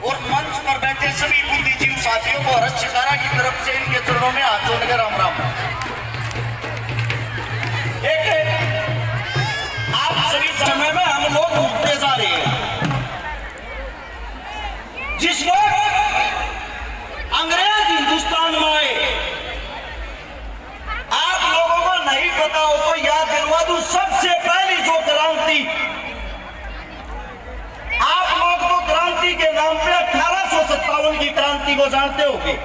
और मंच पर बैठे सभी बुद्धिजीवी साथियों को हर्ष शिकारा की तरफ से इनके चरणों में हाथ जोड़कर राम राम। एक आप सभी समय में हम लोग उठते जा रहे हैं। जिस वक्त अंग्रेज हिंदुस्तान में आए, आप लोगों को नहीं पता हो तो याद दिलवा दूं, सबसे पहली जो क्रांति, आप लोग तो क्रांति के नाम पे 1857 की क्रांति को जानते होंगे।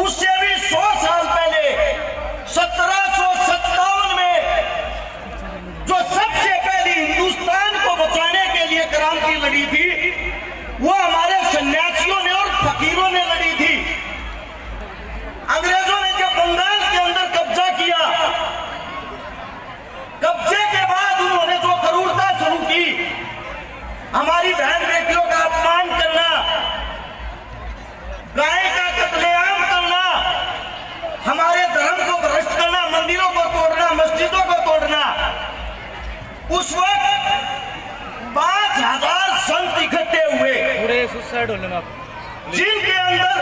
उससे भी 100 साल पहले 1757 में जो सबसे पहली हिंदुस्तान को बचाने के लिए क्रांति लड़ी थी, वो हमारे सन्यासियों ने और फकीरों ने लड़ी थी। अंग्रेजों ने जब बंगाल के अंदर कब्जा किया, कब्जे के बाद उन्होंने जो क्रूरता शुरू की, हमारी बहन बेटियों का अपमान करना, गाय का कत्लेआम करना, हमारे धर्म को भ्रष्ट करना, मंदिरों को तोड़ना, मस्जिदों को तोड़ना, उस वक्त 5000 संत इकट्ठे हुए, जिनके अंदर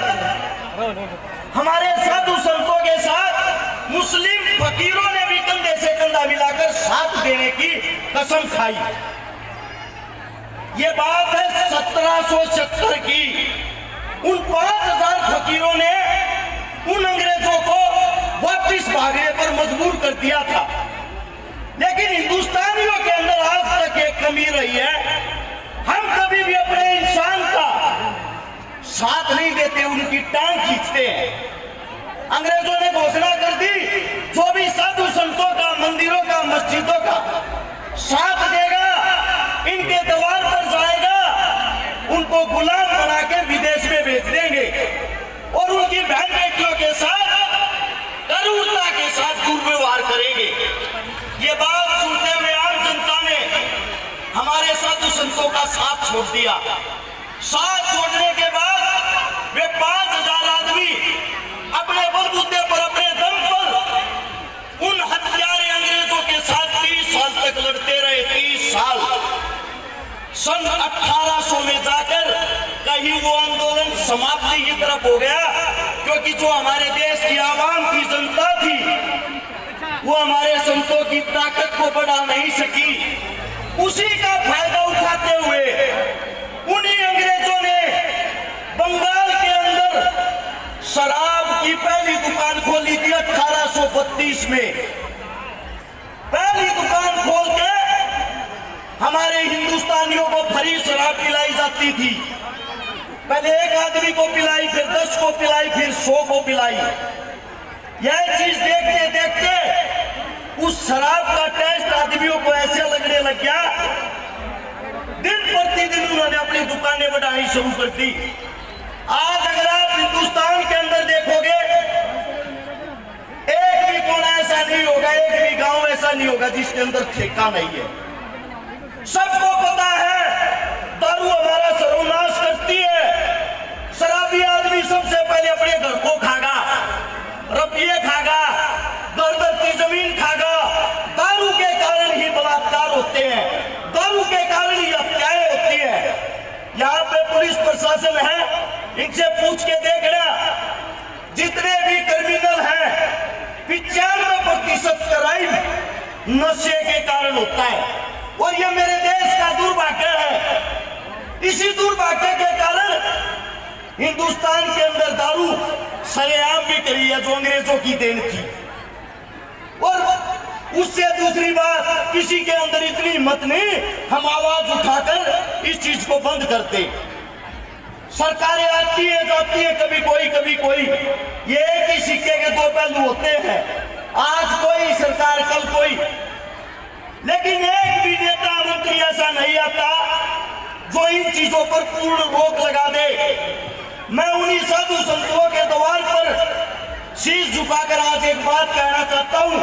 हमारे साधु संतों के साथ मुस्लिम फकीरों ने भी कंधे से कंधा मिलाकर साथ देने की कसम खाई। ये बात है 1770 की। उन 5000 फकीरों ने उन अंग्रेजों को वापिस भागने पर मजबूर कर दिया था। लेकिन हिंदुस्तानियों के अंदर आज तक एक कमी रही है, हम कभी भी अपने इंसान का साथ नहीं देते, उनकी टांग खींचते हैं। अंग्रेजों ने घोषणा कर दी, जो भी साधु संतों का, मंदिरों का, मस्जिदों का साथ देगा, इनके द्वार पर जाएगा, उनको गुलाम बना के विदेश में भेज देंगे और उनकी बहन बेटियों के साथ करूरता के साथ दुर्व्यवहार करेंगे। ये बात सुनते हुए आम जनता ने हमारे साधु संतों का साथ छोड़ दिया। साथ छोड़ने के बाद वे 5000 आदमी अपने बलबूते पर, अपने दम पर उन हत्यारे अंग्रेजों के साथ 30 साल तक लड़ते रहे। 30 साल। सन 1800 में जाकर कहीं वो आंदोलन समाप्ति की तरफ हो गया, क्योंकि जो हमारे देश की आवाम की जनता थी, वो हमारे संतों की ताकत को बढ़ा नहीं सकी। उसी का फायदा उठाते हुए उन्हीं अंग्रेजों ने बंगाल के अंदर शराब की पहली दुकान खोली थी 1832 में। पहली दुकान खोल के हमारे हिंदुस्तानियों को फ्री शराब पिलाई जाती थी। पहले एक आदमी को पिलाई, फिर 10 को पिलाई, फिर 100 को पिलाई। यह चीज देखते देखते उस शराब का टेस्ट आदमियों को ऐसे लगने लग गया, दिन प्रतिदिन उन्होंने अपनी दुकानें बढ़ानी शुरू कर दी। आज अगर आप हिंदुस्तान के अंदर देखोगे, एक भी कोना ऐसा नहीं होगा, एक भी गांव ऐसा नहीं होगा जिसके अंदर ठेका नहीं है। सबको पता है दारू हमारा सर्वनाश करती है। शराबी आदमी सबसे पहले अपने घर को खागा, रुपये खागा, घर की जमीन खागा। दारू के कारण ही बलात्कार होते हैं, दारू के कारण ही हत्याएं होती है। यहाँ पे पुलिस प्रशासन है, इनसे पूछ के देखना, जितने भी क्रिमिनल हैं 95% क्राइम नशे के कारण होता है। और ये मेरे देश का दुर्भाग्य है। इसी दुर्भाग्य के कारण हिंदुस्तान के अंदर दारू सरेआम भी करी है, जो अंग्रेजों की देन थी। और उससे दूसरी बात, किसी के अंदर इतनी हिम्मत नहीं हम आवाज उठाकर इस चीज को बंद करते। सरकारें आती है जाती है, कभी कोई। ये एक ही सिक्के के दो पहलू होते हैं, आज कोई सरकार कल कोई। लेकिन एक भी नेता मंत्री ऐसा नहीं आता जो इन चीजों पर पूर्ण रोक लगा दे। मैं उन्हीं साधु संतों के द्वार पर शीश झुकाकर आज एक बात कहना चाहता हूं,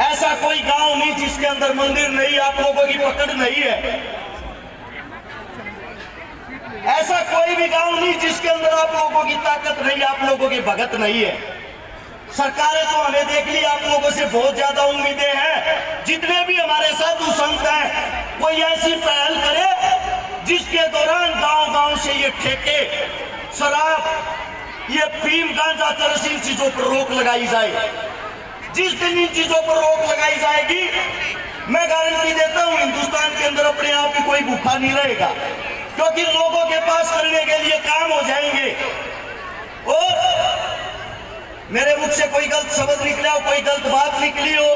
ऐसा कोई गांव नहीं जिसके अंदर मंदिर नहीं, आप लोगों की पकड़ नहीं है। ऐसा कोई भी गांव नहीं जिसके अंदर आप लोगों की ताकत नहीं, आप लोगों की भगत नहीं है। सरकारें तो हमें देख ली, आप लोगों से बहुत ज्यादा उम्मीदें हैं। जितने भी हमारे साधु संत हैं, कोई ऐसी पहल करे जिसके दौरान गांव-गांव से ये ठेके, शराब, ये फीम, गांजा, चरस, इन चीजों पर रोक लगाई जाए। जिस दिन इन चीजों पर रोक लगाई जाएगी, मैं गारंटी देता हूं हिंदुस्तान के अंदर अपने आप ही कोई भूखा नहीं रहेगा, क्योंकि लोगों के पास करने के लिए काम हो जाएंगे। और मेरे मुख से कोई गलत शब्द निकला हो, कोई गलत बात निकली हो,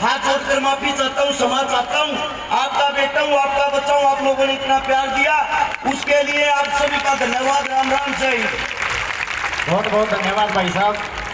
हाथ जोड़कर माफी चाहता हूं, क्षमा चाहता हूं। आपका बेटा हूं, आपका बच्चा हूं, आप लोगों ने इतना प्यार दिया, उसके लिए आप सभी का धन्यवाद। राम राम, जय हिंद। बहुत बहुत धन्यवाद भाई साहब।